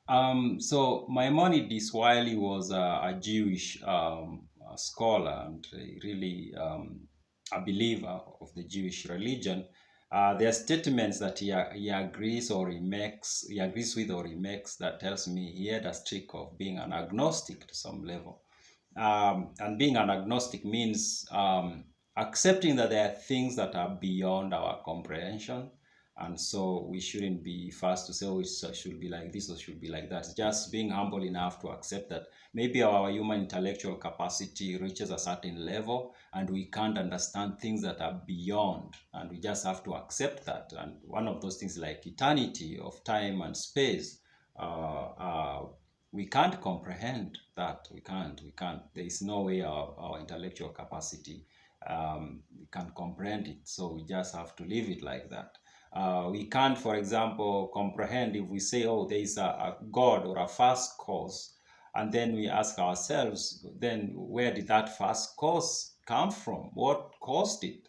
So Maimonides, while he was a Jewish scholar and really a believer of the Jewish religion, there are statements that he agrees or he agrees with or he makes that tells me he had a streak of being an agnostic to some level. And being an agnostic means accepting that there are things that are beyond our comprehension. And so we shouldn't be fast to say, oh, it should be like this or should be like that. Just being humble enough to accept that maybe our human intellectual capacity reaches a certain level and we can't understand things that are beyond. And we just have to accept that. And one of those things like eternity of time and space, we can't comprehend that. We can't. There is no way our intellectual capacity we can comprehend it. So we just have to leave it like that. We can't, for example, comprehend if we say, oh, there is a God or a first cause, and then we ask ourselves, then where did that first cause come from? What caused it?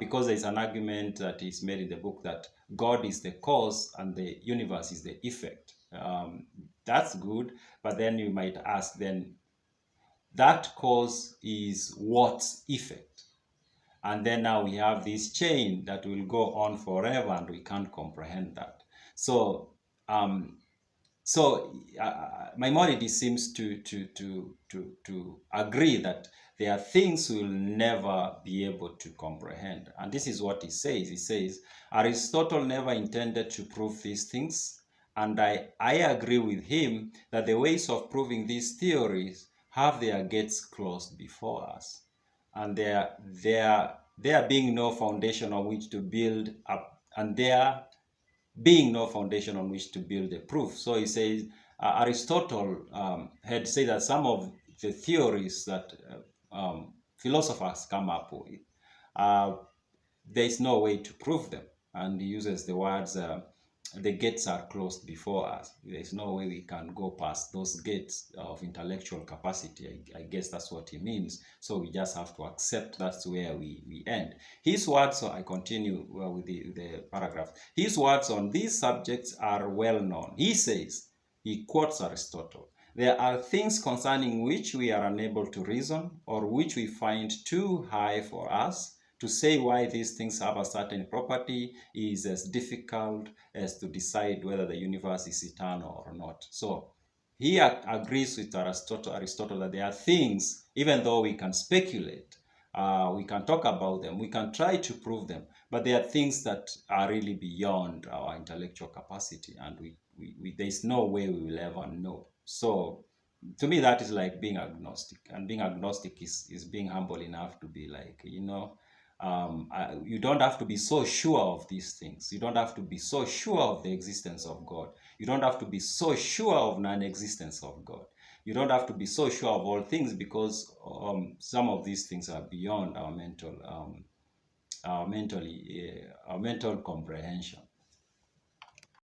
Because there's an argument that is made in the book that God is the cause and the universe is the effect. That's good, but then you might ask, then that cause is what's effect? And then now we have this chain that will go on forever and we can't comprehend that. So um, Maimonides seems to agree that there are things we'll never be able to comprehend. And this is what he says. He says, Aristotle never intended to prove these things. And I agree with him that the ways of proving these theories have their gates closed before us. And there being no foundation on which to build up, and there being no foundation on which to build a proof. So he says Aristotle had said that some of the theories that philosophers come up with, uh, there is no way to prove them. And he uses the words, the gates are closed before us. There's no way we can go past those gates of intellectual capacity. I guess that's what he means. So we just have to accept that's where we end. His words, so I continue with the paragraph. His words on these subjects are well known. He says, he quotes Aristotle, there are things concerning which we are unable to reason or which we find too high for us. To say why these things have a certain property is as difficult as to decide whether the universe is eternal or not. So he agrees with Aristotle that there are things, even though we can speculate, we can talk about them, we can try to prove them, but there are things that are really beyond our intellectual capacity, and there's no way we will ever know. So to me, that is like being agnostic, and being agnostic is being humble enough to be like, you don't have to be so sure of these things. You don't have to be so sure of the existence of God. You don't have to be so sure of non-existence of God. You don't have to be so sure of all things, because some of these things are beyond our mental comprehension.